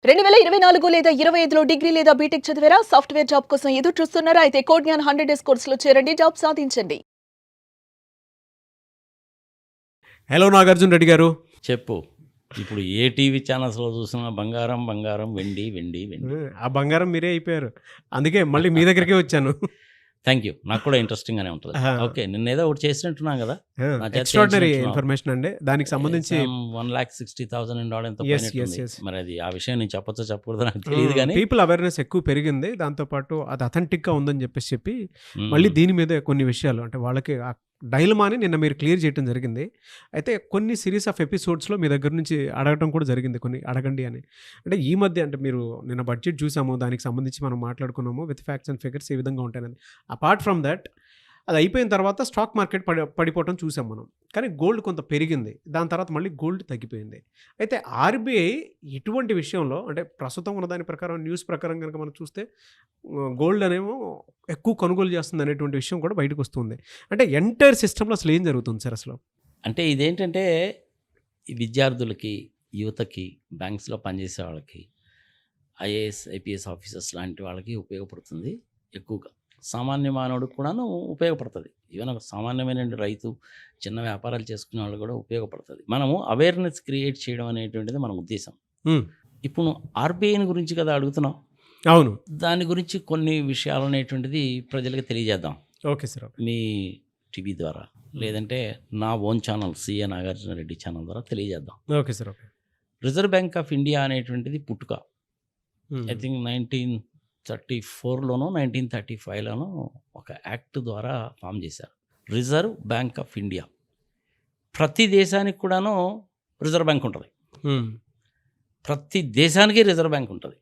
2024 లేదా 25లో డిగ్రీ లేదా బీటెక్ చదివారా? సాఫ్ట్‌వేర్ జాబ్ కోసం ఎదురు చూస్తున్నారా? అయితే కోడ్ జ్ఞాన్ 100 డేస్ కోర్సులో చేరండి, జాబ్ సాధించండి. హలో నాగార్జున రెడ్డి గారు. చెప్పు. ఇప్పుడు ఏ టీవీ ఛానల్స్‌లో చూసినా బంగారం, బంగారం, వెండి, వెండి, వెండి. ఆ బంగారం మీరే అయిపోయారు. అందుకే మళ్ళీ మీ దగ్గరికే వచ్చాను. Thank you. నాకు కూడా ఇంట్రెస్టింగ్‌గానే ఉంటది. ఆహా. ఓకే. నిన్నేదో ఒకటి చేసినట్టున్నాను కదా! నా చేత ఎక్స్ట్రాడినరీ చేయించినట్టున్నావు. ఇన్ఫర్మేషన్ అండి. దానికి సంబంధించి 1,60,000 ఎంతో Yes, పోయినట్టుంది. yes. మరి అది ఆ విషయం నేను చెప్పొచ్చో చెప్పకూడదో నాకు తెలియదు కానీ పీపుల్ అవేర్నెస్ ఎక్కువ పెరిగింది. దాంతోపాటు అది అథెంటిక్గా ఉందని చెప్పి మళ్ళీ దీని మీదే కొన్ని విషయాలు అంటే వాళ్ళకి ఆ డైలమాని నిన్న మీరు క్లియర్ చేయడం జరిగింది. అయితే కొన్ని సిరీస్ ఆఫ్ ఎపిసోడ్స్లో మీ దగ్గర నుంచి అడగటం కూడా జరిగింది, కొన్ని అడగండి అని. అంటే ఈ మధ్య అంటే మీరు నిన్న బడ్జెట్ చూసాము, దానికి సంబంధించి మనం మాట్లాడుకున్నాము విత్ ఫ్యాక్ట్స్ అండ్ ఫిగర్స్ ఏ విధంగా ఉంటాయని. అపార్ట్ ఫ్రమ్ దట్ అది అయిపోయిన తర్వాత స్టాక్ మార్కెట్ పడిపోవటం చూసాం మనం. కానీ గోల్డ్ కొంత పెరిగింది, దాని తర్వాత మళ్ళీ గోల్డ్ తగ్గిపోయింది. అయితే ఆర్బీఐ ఇటువంటి విషయంలో అంటే ప్రస్తుతం ఉన్న దాని ప్రకారం న్యూస్ ప్రకారం కనుక మనం చూస్తే గోల్డ్ అనేమో ఎక్కువ కొనుగోలు చేస్తుంది అనేటువంటి విషయం కూడా బయటకు వస్తుంది. అంటే ఎంటైర్ సిస్టంలో అసలు ఏం జరుగుతుంది సార్ అసలు? అంటే ఇదేంటంటే ఈ విద్యార్థులకి, యువతకి, బ్యాంక్స్‌లో పనిచేసే వాళ్ళకి, ఐఏఎస్, ఐపీఎస్ ఆఫీసర్స్ లాంటి వాళ్ళకి ఉపయోగపడుతుంది ఎక్కువగా. సామాన్య మానవుడికి కూడాను ఉపయోగపడుతుంది. ఈవెన్ ఒక సామాన్యమైన రైతు, చిన్న వ్యాపారాలు చేసుకునే వాళ్ళు కూడా ఉపయోగపడుతుంది. మనము అవేర్నెస్ క్రియేట్ చేయడం అనేటువంటిది మన ఉద్దేశం. ఇప్పుడు నువ్వు ఆర్బీఐని గురించి కదా అడుగుతున్నావు. అవును. దాని గురించి కొన్ని విషయాలు అనేటువంటిది ప్రజలకు తెలియజేద్దాం. Okay sir. మీ టీవీ ద్వారా లేదంటే నా own channel CA Nagarjuna Reddy channel ద్వారా తెలియజేద్దాం. Okay sir. Okay. Reserve bank of India అనేటువంటిది పుట్టుక ఐ థింక్ 1934లోనో 1935లోనో ఒక యాక్ట్ ద్వారా ఫామ్ చేశారు. Reserve bank of India. ప్రతి దేశానికి కూడాను రిజర్వ్ బ్యాంక్ ఉంటుంది. ప్రతి దేశానికి రిజర్వ్ బ్యాంక్ ఉంటుంది.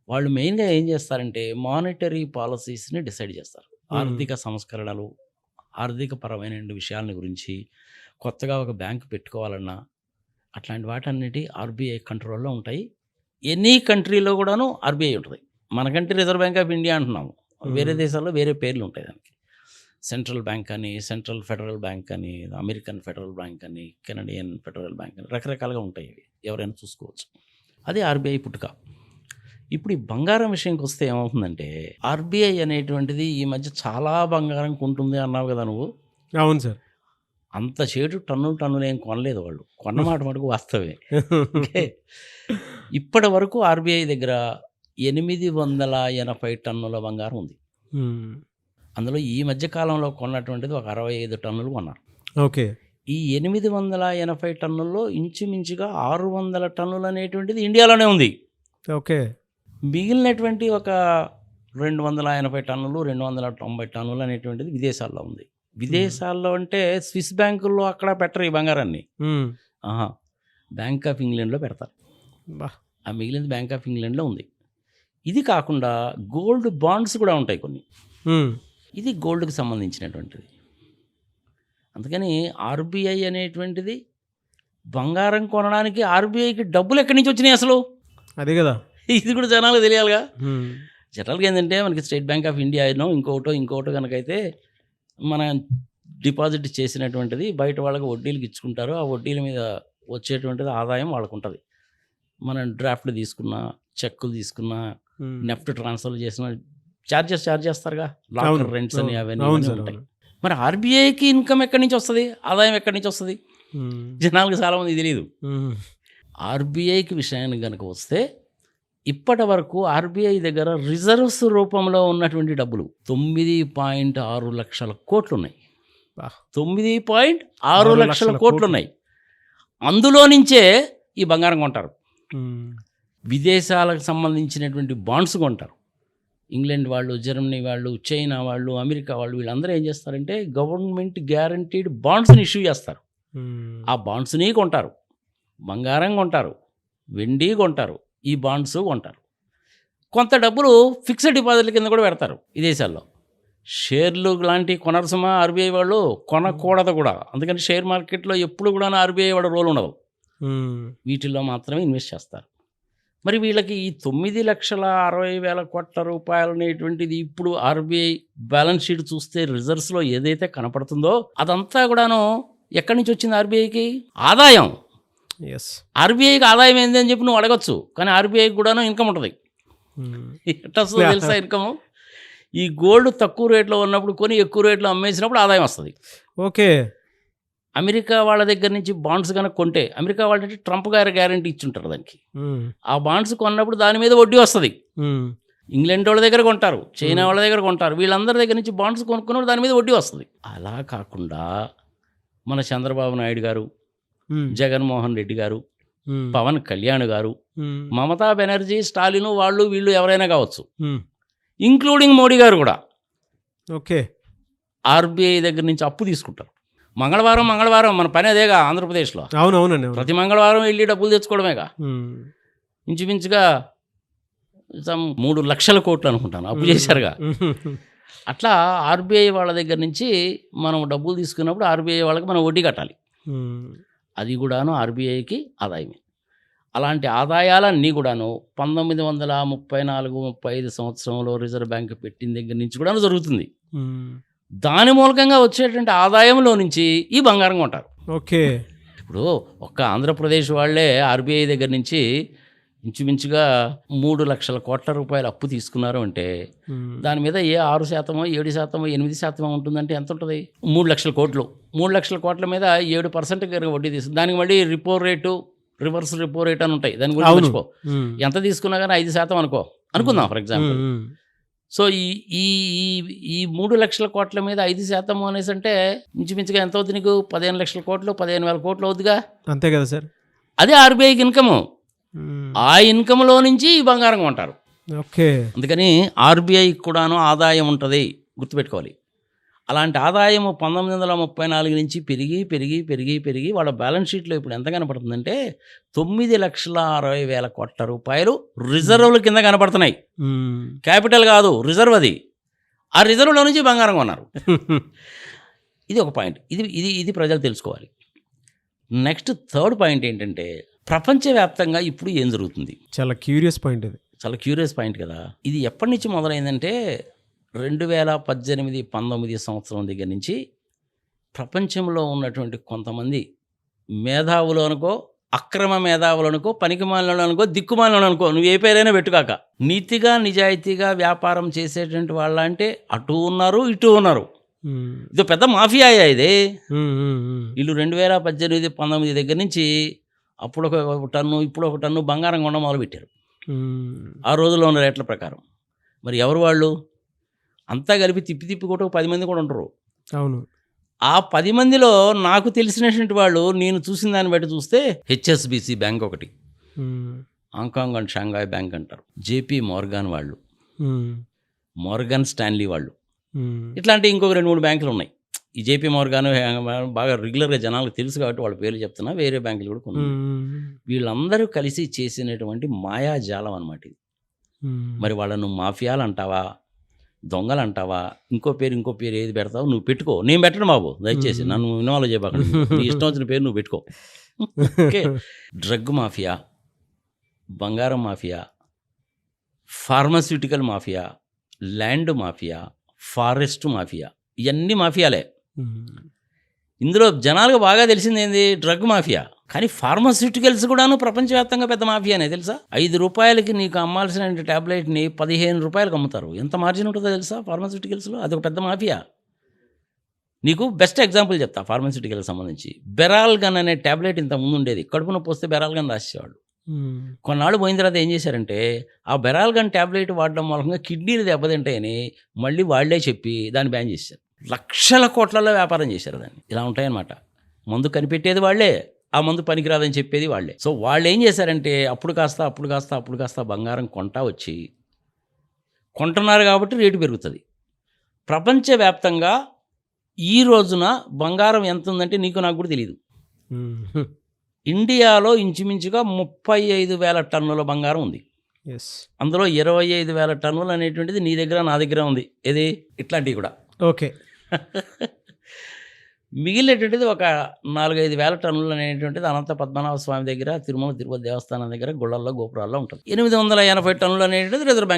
వాళ్ళు మెయిన్గా ఏం చేస్తారంటే మానిటరీ పాలసీస్ని డిసైడ్ చేస్తారు. ఆర్థిక సంస్కరణలు, ఆర్థిక పరమైన విషయాల గురించి కొత్తగా ఒక బ్యాంకు పెట్టుకోవాలన్నా అట్లాంటి వాటన్నిటి ఆర్బీఐ కంట్రోల్లో ఉంటాయి. ఎనీ కంట్రీలో కూడాను ఆర్బీఐ ఉంటుంది. మనకంటే రిజర్వ్ బ్యాంక్ ఆఫ్ ఇండియా అంటున్నాము, వేరే దేశాల్లో వేరే పేర్లు ఉంటాయి దానికి. సెంట్రల్ బ్యాంక్ అని, సెంట్రల్ ఫెడరల్ బ్యాంక్ అని, అమెరికన్ ఫెడరల్ బ్యాంక్ అని, కెనడియన్ ఫెడరల్ బ్యాంక్ అని రకరకాలుగా ఉంటాయి. ఇవి ఎవరైనా చూసుకోవచ్చు. అదే ఆర్బీఐ పుట్టుక. ఇప్పుడు ఈ బంగారం విషయంకి వస్తే ఏమవుతుందంటే ఆర్బీఐ అనేటువంటిది ఈ మధ్య చాలా బంగారం కొంటుంది అన్నావు కదా నువ్వు. అవును సార్. అంత చేటు టన్నులు ఏం కొనలేదు వాళ్ళు. కొన్నమాట మటుకు వాస్తవే. ఓకే. ఇప్పటి వరకు ఆర్బీఐ దగ్గర 880 టన్నుల బంగారం ఉంది. అందులో ఈ మధ్య కాలంలో కొన్నటువంటిది ఒక 65 టన్నులు కొన్నారు. ఓకే. ఈ 880 టన్నుల్లో ఇంచుమించుగా 600 టన్నులు అనేటువంటిది ఇండియాలోనే ఉంది. ఓకే. మిగిలినటువంటి ఒక 280 టన్నులు, 290 టన్నులు అనేటువంటిది విదేశాల్లో ఉంది. విదేశాల్లో అంటే స్విస్ బ్యాంకుల్లో అక్కడ పెట్టరు ఈ బంగారాన్ని. బ్యాంక్ ఆఫ్ ఇంగ్లాండ్లో పెడతారు. ఆ మిగిలింది బ్యాంక్ ఆఫ్ ఇంగ్లాండ్లో ఉంది. ఇది కాకుండా గోల్డ్ బాండ్స్ కూడా ఉంటాయి కొన్ని. ఇది గోల్డ్కి సంబంధించినటువంటిది. అందుకని ఆర్బీఐ అనేటువంటిది బంగారం కొనడానికి ఆర్బీఐకి డబ్బులు ఎక్కడి నుంచి వచ్చినాయి అసలు? అదే కదా, ఇది కూడా జనాలకు తెలియాలిగా. జనరల్గా ఏంటంటే మనకి స్టేట్ బ్యాంక్ ఆఫ్ ఇండియా అయినో ఇంకోటో కనుకైతే మన డిపాజిట్ చేసినటువంటిది బయట వాళ్ళకి వడ్డీలకు ఇచ్చుకుంటారు. ఆ వడ్డీల మీద వచ్చేటువంటిది ఆదాయం వాళ్ళకు ఉంటుంది. మనం డ్రాఫ్ట్లు తీసుకున్నా, చెక్కులు తీసుకున్నా, నెఫ్ట్ ట్రాన్స్ఫర్ చేసిన చార్జ్ చేస్తారుగా, లాకర్ రెంట్స్ అని అవన్నీ ఉంటాయి. మరి ఆర్బీఐకి ఇన్కమ్ ఎక్కడి నుంచి వస్తుంది, ఆదాయం ఎక్కడి నుంచి వస్తుంది? జనాలకు చాలామంది తెలియదు. ఆర్బీఐకి విషయానికి కనుక వస్తే ఇప్పటి వరకు ఆర్బీఐ దగ్గర రిజర్వ్స్ రూపంలో ఉన్నటువంటి డబ్బులు 9.6 లక్షల కోట్లు ఉన్నాయి. 9.6 లక్షల కోట్లు ఉన్నాయి. అందులో నుంచే ఈ బంగారం కొంటారు. విదేశాలకు సంబంధించినటువంటి బాండ్స్ కొంటారు. ఇంగ్లాండ్ వాళ్ళు, జర్మనీ వాళ్ళు, చైనా వాళ్ళు, అమెరికా వాళ్ళు, వీళ్ళందరూ ఏం చేస్తారంటే గవర్నమెంట్ గ్యారంటీడ్ బాండ్స్ని ఇష్యూ చేస్తారు. ఆ బాండ్స్ని కొంటారు. బంగారం కొంటారు, వెండి కొంటారు, ఈ బాండ్స్ కొంటారు. కొంత డబ్బులు ఫిక్స్డ్ డిపాజిట్ల కింద కూడా పెడతారు విదేశాల్లో. షేర్లు లాంటి కొనర్సమా ఆర్బీఐ వాళ్ళు, కొనకూడదు కూడా. అందుకని షేర్ మార్కెట్లో ఎప్పుడు కూడా ఆర్బీఐ వాడు రోల్ ఉండదు. వీటిల్లో మాత్రమే ఇన్వెస్ట్ చేస్తారు. మరి వీళ్ళకి ఈ 9,60,000 కోట్ల రూపాయలు అనేటువంటిది ఇప్పుడు ఆర్బీఐ బ్యాలెన్స్ షీట్ చూస్తే రిజర్వ్స్లో ఏదైతే కనపడుతుందో అదంతా కూడాను ఎక్కడి నుంచి వచ్చింది? ఆర్బీఐకి ఆదాయం. ఎస్. ఆర్బీఐకి ఆదాయం ఏంది అని చెప్పి నువ్వు అడగచ్చు, కానీ ఆర్బీఐకి కూడాను ఇన్కమ్ ఉంటుంది. ఎట్లా వస్తుందో తెలుసా ఇన్కమ్? ఈ గోల్డ్ తక్కువ రేట్లో ఉన్నప్పుడు కొని ఎక్కువ రేట్లో అమ్మేసినప్పుడు ఆదాయం వస్తుంది. ఓకే. అమెరికా వాళ్ళ దగ్గర నుంచి బాండ్స్ కనుక కొంటే, అమెరికా వాళ్ళంటే ట్రంప్ గారు గ్యారంటీ ఇచ్చుంటారు దానికి, ఆ బాండ్స్ కొన్నప్పుడు దాని మీద వడ్డీ వస్తుంది. ఇంగ్లాండ్ వాళ్ళ దగ్గర కొంటారు, చైనా వాళ్ళ దగ్గర కొంటారు, వీళ్ళందరి దగ్గర నుంచి బాండ్స్ కొనుక్కున్నప్పుడు దాని మీద వడ్డీ వస్తుంది. అలా కాకుండా మన చంద్రబాబు నాయుడు గారు, జగన్మోహన్ రెడ్డి గారు, పవన్ కళ్యాణ్ గారు, మమతా బెనర్జీ, స్టాలిన్, వాళ్ళు వీళ్ళు ఎవరైనా కావచ్చు, ఇంక్లూడింగ్ మోడీ గారు కూడా ఓకే ఆర్బీఐ దగ్గర నుంచి అప్పు తీసుకుంటారు. మంగళవారం మన పని అదేగా ఆంధ్రప్రదేశ్లో. అవునవునండి. ప్రతి మంగళవారం వెళ్ళి డబ్బులు తెచ్చుకోవడమేగా. ఇంచుమించుగా 3 లక్షల కోట్లు అనుకుంటాను అప్పు చేశారుగా. అట్లా ఆర్బీఐ వాళ్ళ దగ్గర నుంచి మనం డబ్బులు తీసుకున్నప్పుడు ఆర్బీఐ వాళ్ళకి మనం వడ్డీ కట్టాలి. అది కూడాను ఆర్బీఐకి ఆదాయమే. అలాంటి ఆదాయాలన్నీ కూడాను 1934-35 సంవత్సరంలో రిజర్వ్ బ్యాంక్ పెట్టిన దగ్గర నుంచి కూడా జరుగుతుంది. దాని మూలకంగా వచ్చేటువంటి ఆదాయంలో నుంచి ఈ బంగారం కొంటారు. ఓకే. ఇప్పుడు ఒక్క ఆంధ్రప్రదేశ్ వాళ్ళే ఆర్బీఐ దగ్గర నుంచి ఇంచుమించుగా 3 లక్షల కోట్ల రూపాయలు అప్పు తీసుకున్నారు అంటే దాని మీద 6%, 7%, 8% ఉంటుందంటే ఎంత ఉంటుంది? 3 లక్షల కోట్లు. 3 లక్షల కోట్ల మీద 7% వడ్డీ తీసుకు, దానికి మళ్ళీ రిపో రేటు, రివర్స్ రిపో రేట్ అని ఉంటాయి. దాని గురించి మర్చిపో. ఎంత తీసుకున్నా కానీ 5% అనుకుందాం ఫర్ ఎగ్జాంపుల్. సో ఈ 3 లక్షల కోట్ల మీద 5% అనేసి అంటే ఇంచుమించుగా ఎంత అవుతుంది నీకు? 15 లక్షల కోట్లు, 15,000 కోట్లు అవుతుందిగా. అంతే కదా సార్. అదే ఆర్బీఐకి ఇన్కమ్. ఆ ఇన్కమ్లో నుంచి ఈ బంగారం కొంటారు. ఓకే. అందుకని ఆర్బీఐకి కూడాను ఆదాయం ఉంటుంది, గుర్తుపెట్టుకోవాలి. అలాంటి ఆదాయం 1934 నుంచి పెరిగి వాళ్ళ బ్యాలెన్స్ షీట్లో ఇప్పుడు ఎంత కనపడుతుందంటే 9,60,000 కోట్ల రూపాయలు రిజర్వ్ల కింద కనపడుతున్నాయి. క్యాపిటల్ కాదు, రిజర్వ్. అది ఆ రిజర్వ్లో నుంచి బంగారం కొన్నారు. ఇది ఒక పాయింట్. ఇది ప్రజలు తెలుసుకోవాలి. నెక్స్ట్ థర్డ్ పాయింట్ ఏంటంటే ప్రపంచవ్యాప్తంగా ఇప్పుడు ఏం జరుగుతుంది? చాలా క్యూరియస్ పాయింట్ ఇది. చాలా క్యూరియస్ పాయింట్ కదా. ఇది ఎప్పటి నుంచి మొదలైందంటే 2018-19 సంవత్సరం దగ్గర నుంచి ప్రపంచంలో ఉన్నటువంటి కొంతమంది మేధావులు అనుకో, అక్రమ మేధావులు అనుకో, పనికిమాలిన అనుకో, దిక్కుమాలిన అనుకో, నువ్వు ఏ పేరైనా పెట్టుకాక, నీతిగా నిజాయితీగా వ్యాపారం చేసేటువంటి వాళ్ళ అంటే అటు ఉన్నారు ఇటు ఉన్నారు. ఇది పెద్ద మాఫియా ఇది. వీళ్ళు 2018-19 దగ్గర నుంచి అప్పుడు ఒక టన్ను ఇప్పుడు ఒక టన్ను బంగారం కొనడం మొదలుపెట్టారు ఆ రోజుల్లో ఉన్న రేట్ల ప్రకారం. మరి ఎవరు వాళ్ళు? అంతా కలిపి తిప్పి కూడా 10 మంది కూడా ఉంటారు. అవును. ఆ 10 మందిలో నాకు తెలిసినటువంటి వాళ్ళు, నేను చూసిన దాన్ని బట్టి చూస్తే హెచ్ఎస్బిసి బ్యాంక్ ఒకటి, హాంకాంగ్ అండ్ షాంఘాయ్ బ్యాంక్ అంటారు, జేపీ మోర్గాన్ వాళ్ళు, మోర్గన్ స్టాన్లీ వాళ్ళు, ఇట్లాంటి ఇంకొక 2-3 బ్యాంకులు ఉన్నాయి. ఈ జేపీ మోర్గాన్ బాగా రెగ్యులర్గా జనాలకు తెలుసు కాబట్టి వాళ్ళ పేర్లు చెప్తున్నా. వేరే బ్యాంకులు కూడా కొన్ని. వీళ్ళందరూ కలిసి చేసినటువంటి మాయాజాలం అన్నమాట ఇది. మరి వాళ్ళను మాఫియాలు అంటావా, దొంగలు అంటావా, ఇంకో పేరు ఏది పెడతావు నువ్వు పెట్టుకో. నేను పెట్టను బాబు, దయచేసి నన్ను ఇన్వాల్వ్ చేయబాకండి. నీ ఇష్టం వచ్చిన పేరు నువ్వు పెట్టుకో. ఓకే. డ్రగ్ మాఫియా, బంగారం mafia, pharmaceutical mafia, land mafia, forest mafia, ఇవన్నీ మాఫియాలే. ఇందులో జనాలకు బాగా తెలిసింది ఏంది? Drug mafia. కానీ ఫార్మాస్యూటికల్స్ కూడాను ప్రపంచవ్యాప్తంగా పెద్ద మాఫియానే తెలుసా? 5 రూపాయలకి నీకు అమ్మాల్సిన ట్యాబ్లెట్ని 15 రూపాయలకు అమ్ముతారు. ఎంత మార్జిన్ ఉంటుందో తెలుసా ఫార్మాస్యూటికల్స్లో? అదొక పెద్ద మాఫియా. నీకు బెస్ట్ ఎగ్జాంపుల్ చెప్తా ఫార్మాస్యూటికల్కి సంబంధించి. బెరాల్గన్ అనే ట్యాబ్లెట్ ఇంత ముందు ఉండేది. కడుపు నొప్పి వస్తే బెరాల్గన్ రాసేవాళ్ళు. కొన్నాళ్ళు పోయిన తర్వాత ఏం చేశారంటే ఆ బెరాల్గన్ ట్యాబ్లెట్ వాడడం మూలంగా కిడ్నీలు దెబ్బతింటాయని మళ్ళీ వాళ్లే చెప్పి దాన్ని బ్యాన్ చేశారు. లక్షల కోట్లలో వ్యాపారం చేశారు దాన్ని. ఇలా ఉంటాయన్నమాట. మందు కనిపెట్టేది వాళ్లే, ఆ మందు పనికిరాదని చెప్పేది వాళ్లే. సో వాళ్ళు ఏం చేశారంటే అప్పుడు కాస్త బంగారం కొంటున్నారు కాబట్టి రేటు పెరుగుతుంది. ప్రపంచవ్యాప్తంగా ఈ రోజున బంగారం ఎంత ఉందంటే నీకు నాకు కూడా తెలియదు. ఇండియాలో ఇంచుమించుగా 35,000 టన్నుల బంగారం ఉంది. అందులో 25,000 టన్నులు అనేటువంటిది నీ దగ్గర నా దగ్గర ఉంది. ఏది? ఇట్లాంటివి కూడా. ఓకే. మిగిలినటువంటిది ఒక 4-5 వేల టన్నులు అనేటువంటిది అనంత పద్మనాభ స్వామి దగ్గర, తిరుమల తిరుపతి దేవస్థానం దగ్గర, గుళ్ళల్లో గోపురాల్లో ఉంటుంది. 880 టన్నులు అనేటువంటిది రిజర్వ్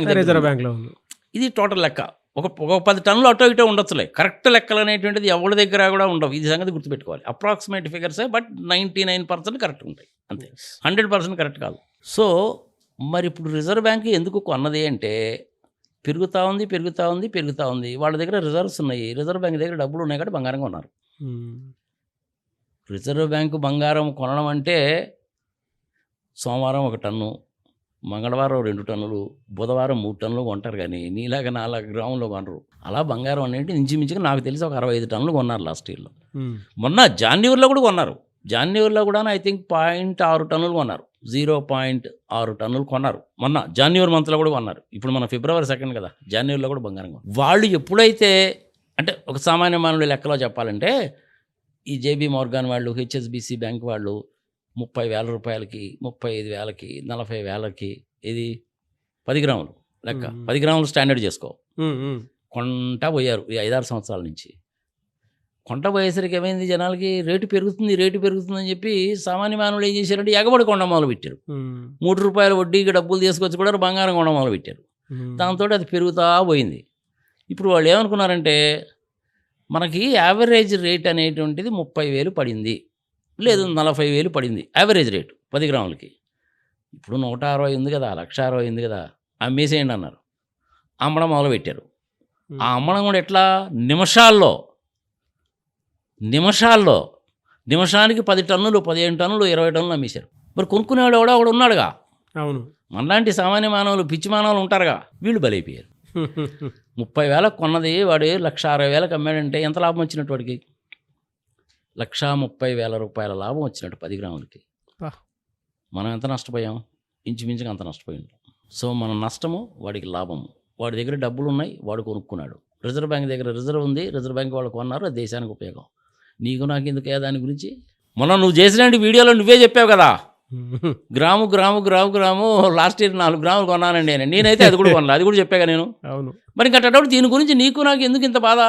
బ్యాంక్లో ఉంది. ఇది టోటల్ లెక్క. ఒక 10 టన్నులు అటో ఇటో ఉండొచ్చులే. కరెక్ట్ లెక్కలు అనేటువంటిది ఎవరి దగ్గర కూడా ఉండవు. ఇది సంగతి గుర్తుపెట్టుకోవాలి. అప్రాక్సిమేట్ ఫిగర్సే, బట్ 99% కరెక్ట్ ఉంటాయి. అంతే. 100% కరెక్ట్ కాదు. సో మరి ఇప్పుడు రిజర్వ్ బ్యాంక్ ఎందుకు కొన్నది అంటే పెరుగుతూ ఉంది. వాళ్ళ దగ్గర రిజర్వ్స్ ఉన్నాయి, రిజర్వ్ బ్యాంక్ దగ్గర డబ్బులు ఉన్నాయి కాబట్టి బంగారం కొన్నారు. రిజర్వ్ బ్యాంకు బంగారం కొనడం అంటే సోమవారం 1 టన్ను, మంగళవారం 2 టన్నులు, బుధవారం 3 టన్నులు కొంటారు, కానీ నీలాగా 4 గ్రాములు కొనరు. అలా బంగారం అనేది ఇంచుమించుగా నాకు తెలిసి ఒక 65 టన్నులు కొన్నారు లాస్ట్ ఇయర్లో. మొన్న జాన్యువరిలో కూడా కొన్నారు. జాన్యువరిలో కూడా ఐ థింక్ 0.6 టన్నులు కొన్నారు, 0.6 టన్నులు కొన్నారు. మొన్న జాన్యువరి మంత్లో కూడా కొన్నారు. ఇప్పుడు మన ఫిబ్రవరి 2 కదా, జాన్యువరిలో కూడా బంగారం కొన్నారు. వాళ్ళు ఎప్పుడైతే అంటే ఒక సామాన్య మానవుడి లెక్కలో చెప్పాలంటే ఈ జేబీ మోర్గాన్ వాళ్ళు, హెచ్ఎస్బిసి బ్యాంక్ వాళ్ళు 30,000 రూపాయలకి, 35,000కి, 40,000కి ఇది 10 గ్రాములు లెక్క, 10 గ్రాములు స్టాండర్డ్ చేసుకో కొంటా పోయారు ఈ 5-6 సంవత్సరాల నుంచి. కొంట పోయేసరికి ఏమైంది, జనాలకి రేటు పెరుగుతుంది అని చెప్పి సామాన్య మానవులు ఏం చేశారంటే ఎగబడి కొండ మొదలు పెట్టారు. 3 రూపాయల వడ్డీకి డబ్బులు తీసుకొచ్చి కూడా బంగారం కొండ మొదలు పెట్టారు. దాంతో అది పెరుగుతూ పోయింది. ఇప్పుడు వాళ్ళు ఏమనుకున్నారంటే మనకి యావరేజ్ రేట్ అనేటువంటిది 30,000 పడింది, లేదు 40,000 పడింది యావరేజ్ రేటు 10 గ్రాములకి. ఇప్పుడు 160 ఉంది కదా, 160 ఉంది కదా, అమ్మేసేయండి అన్నారు. అమ్మడం మొదలుపెట్టారు. ఆ అమ్మడం కూడా ఎట్లా, నిమిషానికి 10 టన్నులు, 15 టన్నులు, 20 టన్నులు అమ్మేశారు. మరి కొనుక్కునేవాడు ఎవడో ఒకడు ఉన్నాడుగా. అవును, మనలాంటి సామాన్య మానవులు, పిచ్చి మానవులు ఉంటారుగా, వీళ్ళు బలైపోయారు. 30,000 కొన్నది వాడు 1,60,000కి అమ్మాడంటే ఎంత లాభం వచ్చినట్టు వాడికి? 1,30,000 రూపాయల లాభం వచ్చినట్టు 10 గ్రాములకి. మనం ఎంత నష్టపోయాం? ఇంచుమించుగా అంత నష్టపోయాం. సో మన నష్టము, వాడికి లాభము. వాడి దగ్గర డబ్బులు ఉన్నాయి, వాడు కొనుక్కున్నాడు. రిజర్వ్ బ్యాంక్ దగ్గర రిజర్వ్ ఉంది, రిజర్వ్ బ్యాంక్ వాళ్ళు కొన్నారు, అది దేశానికి ఉపయోగం. నీకు నాకు ఎందుకు దాని గురించి? మొన్న నువ్వు చేసిన వీడియోలో నువ్వే చెప్పావు కదా, గ్రాము లాస్ట్ ఇయర్ 4 గ్రాములు కొన్నానండి. నేనైతే అది కూడా కొనాలి, అది కూడా చెప్పాగా నేను. అవును, మరి ఇంకటప్పుడు దీని గురించి నీకు నాకు ఎందుకు ఇంత బాధ?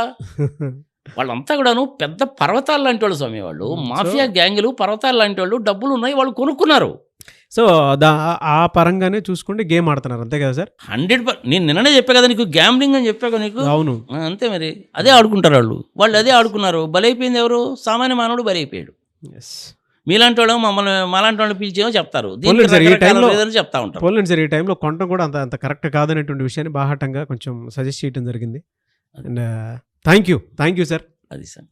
వాళ్ళంతా కూడాను పెద్ద పర్వతాలు లాంటి వాళ్ళు స్వామి, వాళ్ళు మాఫియా గ్యాంగులు, పర్వతాలు లాంటి వాళ్ళు, డబ్బులు ఉన్నాయి, వాళ్ళు కొనుక్కున్నారు. సో ఆ పరంగానే చూసుకుంటే గేమ్ ఆడుతున్నారు, అంతే కదా సార్? 100%. నేను నిన్ననే చెప్పా కదా నీకు, గ్యాంబ్లింగ్ అని చెప్పా కదా నీకు. అవును, అంతే. మరి అదే ఆడుకుంటారు వాళ్ళు అదే ఆడుకున్నారు. బలైపోయింది ఎవరు? సామాన్య మానవుడు బలైపోయాడు. మీలాంటి వాళ్ళు మాలాంటి వాళ్ళు పిలిచేమో చెప్తారు, చెప్తా ఉంటారు. పోలేండి సార్, ఈ టైంలో కొనడం కూడా అంత కరెక్ట్ కాదనేటువంటి విషయాన్ని బాహాటంగా కొంచెం సజెస్ట్ చేయడం జరిగింది. And thank you sir. అది సార్.